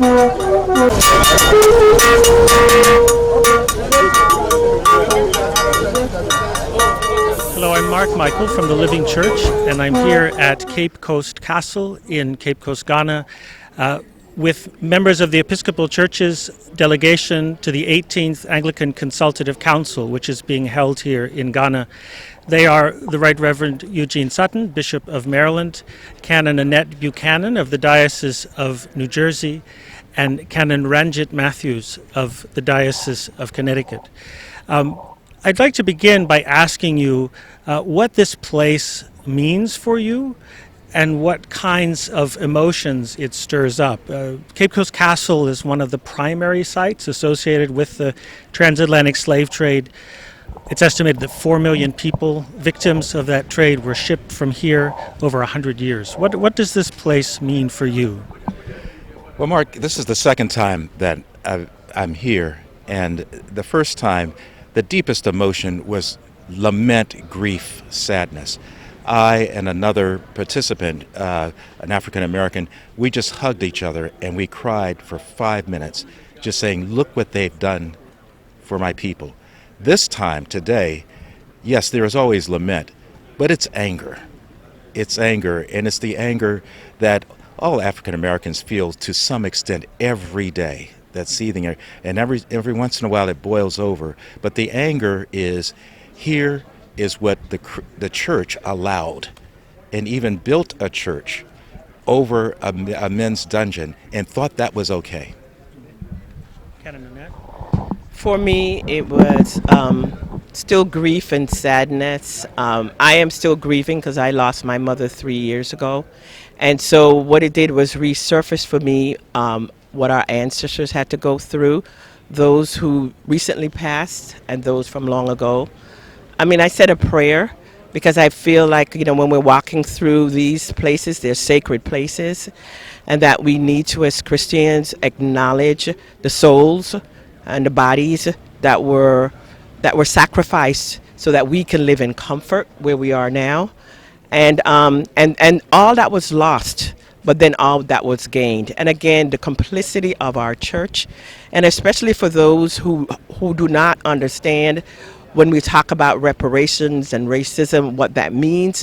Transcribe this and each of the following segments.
Hello, I'm Mark Michael from the Living Church, and I'm here at Cape Coast Castle in Cape Coast, Ghana, with members of the Episcopal Church's delegation to the 18th Anglican Consultative Council, which is being held here in Ghana. They are the Right Reverend Eugene Sutton, Bishop of Merryland, Canon Annette Buchanan of the Diocese of New Jersey, and Canon Ranjit Matthews of the Diocese of Connecticut. I'd like to begin by asking you what this place means for you and what kinds of emotions it stirs up. Cape Coast Castle is one of the primary sites associated with the transatlantic slave trade. It's estimated that 4 million people, victims of that trade, were shipped from here over 100 years. What does this place mean for you? Well, Mark, this is the second time that I'm here, and the first time, the deepest emotion was lament, grief, sadness. I and another participant, an African American, we just hugged each other and we cried for 5 minutes, just saying, look what they've done for my people. This time, today, yes, there is always lament, but it's anger. It's anger, and it's the anger that all African Americans feel to some extent every day. That's seething, and every once in a while it boils over. But the anger is, here is what the church allowed, and even built a church over a men's dungeon and thought that was okay. Canon Annette? For me, it was still grief and sadness. I am still grieving because I lost my mother 3 years ago. And so what it did was resurface for me what our ancestors had to go through, those who recently passed and those from long ago. I mean, I said a prayer because I feel like, when we're walking through these places, they're sacred places, and that we need to, as Christians, acknowledge the souls and the bodies that were sacrificed so that we can live in comfort where we are now. And all that was lost, but then all that was gained. And again, the complicity of our church, and especially for those who do not understand when we talk about reparations and racism, what that means,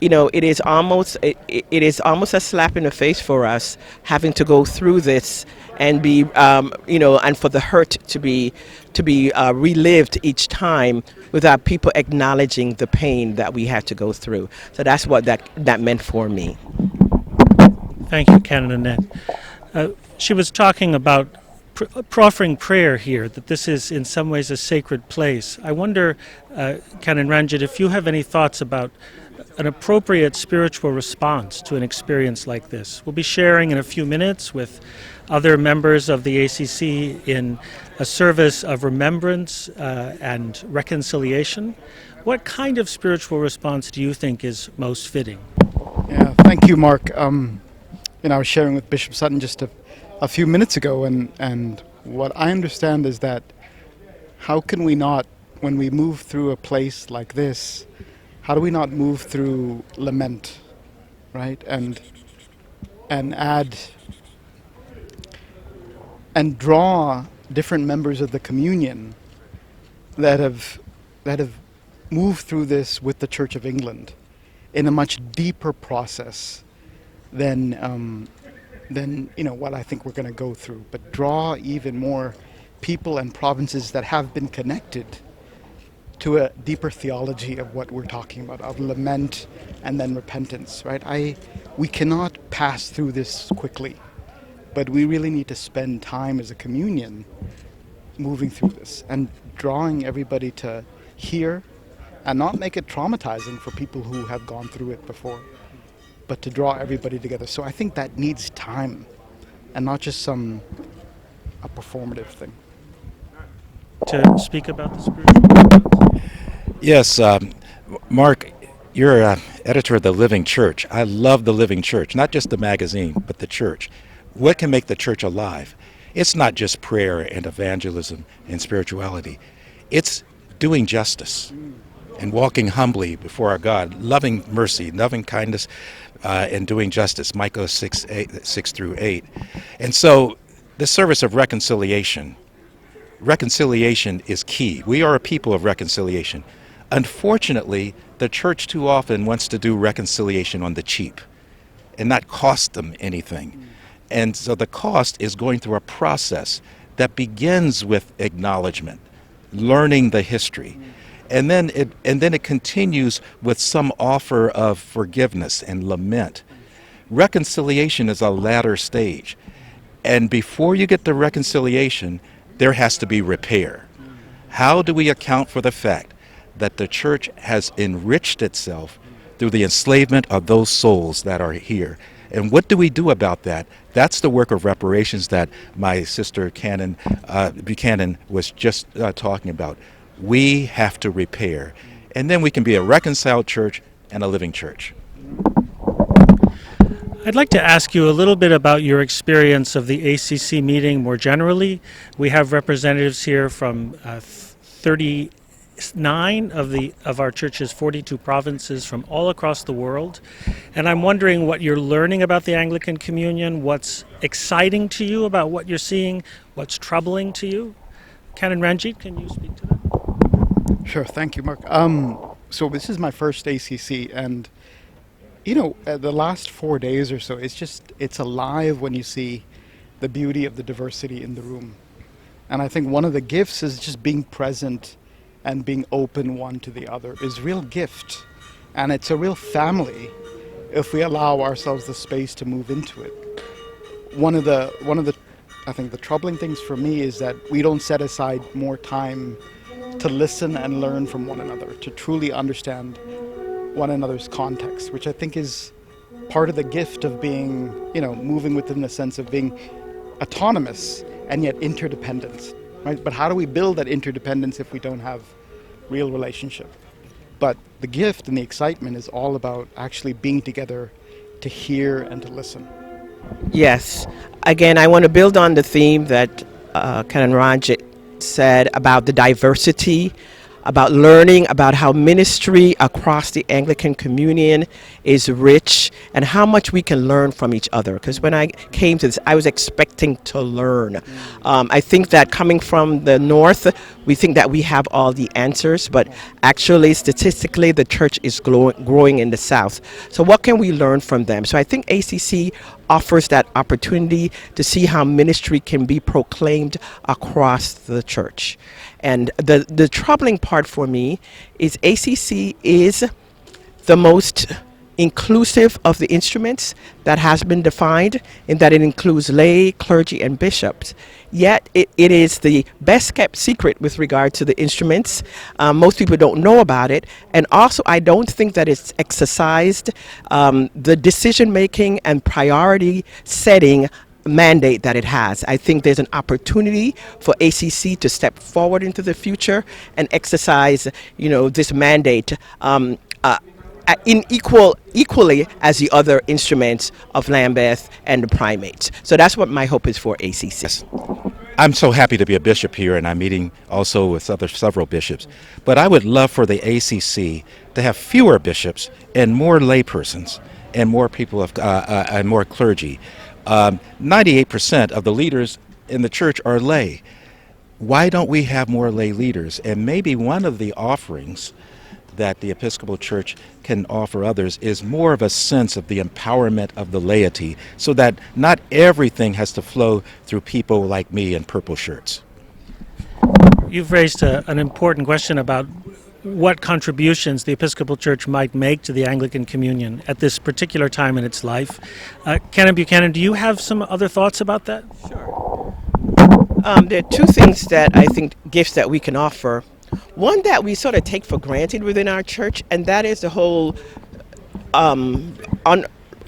it is almost a slap in the face for us having to go through this and be, and for the hurt to be relived each time without people acknowledging the pain that we had to go through. So that's what that meant for me. Thank you, Canon Annette. She was talking about proffering prayer here, that this is in some ways a sacred place. I wonder, Canon Ranjit, if you have any thoughts about an appropriate spiritual response to an experience like this. We'll be sharing in a few minutes with other members of the ACC in a service of remembrance and reconciliation. What kind of spiritual response do you think is most fitting? Yeah, thank you, Mark. I was sharing with Bishop Sutton just a few minutes ago, and what I understand is that how can we not, when we move through a place like this, how do we not move through lament, right? And add and draw different members of the communion that have moved through this with the Church of England in a much deeper process than what I think we're going to go through, but draw even more people and provinces that have been connected to a deeper theology of what we're talking about, of lament and then repentance, right? We cannot pass through this quickly, but we really need to spend time as a communion moving through this and drawing everybody to hear and not make it traumatizing for people who have gone through it before, but to draw everybody together. So I think that needs time and not just a performative thing. To speak about the spiritual. Yes, Mark, you're editor of the Living Church. I love the Living Church, not just the magazine, but the church. What can make the church alive? It's not just prayer and evangelism and spirituality. It's doing justice and walking humbly before our God, loving mercy, loving kindness, and doing justice, Micah 6 through 8. And so the service of reconciliation. Reconciliation is key. We are a people of reconciliation. Unfortunately, the church too often wants to do reconciliation on the cheap and not cost them anything. And so the cost is going through a process that begins with acknowledgement, learning the history. And then it continues with some offer of forgiveness and lament. Reconciliation is a latter stage. And before you get to reconciliation, there has to be repair. How do we account for the fact that the church has enriched itself through the enslavement of those souls that are here? And what do we do about that? That's the work of reparations that my sister Canon, Buchanan was just talking about. We have to repair. And then we can be a reconciled church and a living church. I'd like to ask you a little bit about your experience of the ACC meeting more generally. We have representatives here from 39 of our church's 42 provinces from all across the world. And I'm wondering what you're learning about the Anglican Communion, what's exciting to you about what you're seeing, what's troubling to you. Canon Ranjit, can you speak to that? Sure, thank you, Mark. So this is my first ACC, and the last 4 days or so, it's alive when you see the beauty of the diversity in the room. And I think one of the gifts is just being present and being open one to the other is a real gift. And it's a real family if we allow ourselves the space to move into it. One of the I think the troubling things for me is that we don't set aside more time to listen and learn from one another, to truly understand one another's context, which I think is part of the gift of being, moving within the sense of being autonomous and yet interdependent, right? But how do we build that interdependence if we don't have real relationship? But the gift and the excitement is all about actually being together to hear and to listen. Yes. Again, I want to build on the theme that Canon Ranjit said about the diversity, about learning about how ministry across the Anglican Communion is rich and how much we can learn from each other. Because when I came to this, I was expecting to learn. I think that coming from the north, we think that we have all the answers, but actually, statistically, the church is growing in the south. So what can we learn from them? So I think ACC offers that opportunity to see how ministry can be proclaimed across the church. And the troubling part for me is ACC is the most inclusive of the instruments that has been defined, in that it includes lay, clergy, and bishops. Yet it is the best kept secret with regard to the instruments. Most people don't know about it. And also, I don't think that it's exercised the decision making and priority setting mandate that it has. I think there's an opportunity for ACC to step forward into the future and exercise, this mandate equally as the other instruments of Lambeth and the primates. So that's what my hope is for ACC. Yes. I'm so happy to be a bishop here, and I'm meeting also with several bishops. But I would love for the ACC to have fewer bishops and more laypersons and more people and more clergy. 98% of the leaders in the church are lay. Why don't we have more lay leaders? And maybe one of the offerings that the Episcopal Church can offer others is more of a sense of the empowerment of the laity, so that not everything has to flow through people like me in purple shirts. You've raised an important question about what contributions the Episcopal Church might make to the Anglican Communion at this particular time in its life. Canon Buchanan, do you have some other thoughts about that? Sure. There are two things that I think, gifts that we can offer. One that we sort of take for granted within our church, and that is the whole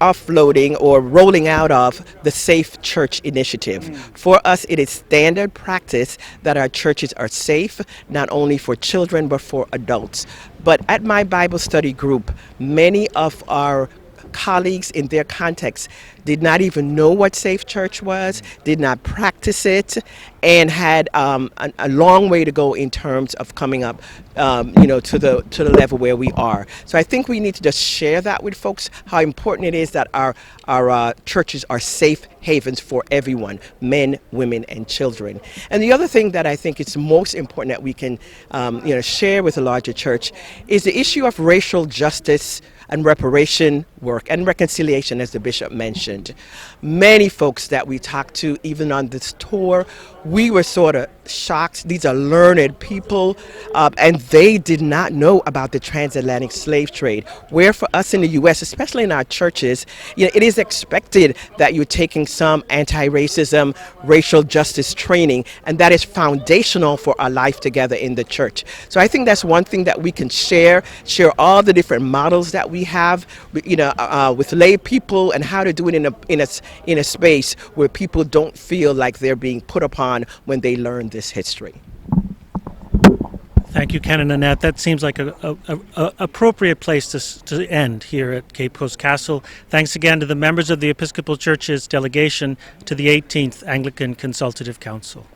offloading or rolling out of the Safe Church initiative. For us, it is standard practice that our churches are safe, not only for children, but for adults. But at my Bible study group, many of our colleagues in their context did not even know what safe church was, did not practice it, and had a long way to go in terms of coming up, to the level where we are. So I think we need to just share that with folks, how important it is that our churches are safe havens for everyone, men, women, and children. And the other thing that I think is most important that we can share with the larger church is the issue of racial justice and reparation work and reconciliation, as the bishop mentioned. Many folks that we talked to, even on this tour, we were sort of shocked. These are learned people, and they did not know about the transatlantic slave trade, where for us in the U.S., especially in our churches, it is expected that you're taking some anti-racism, racial justice training, and that is foundational for our life together in the church. So I think that's one thing that we can share all the different models that we have, with lay people, and how to do it in a space where people don't feel like they're being put upon when they learn this history. Thank you, Canon and Annette. That seems like a appropriate place to end here at Cape Coast Castle. Thanks again to the members of the Episcopal Church's delegation to the 18th Anglican Consultative Council.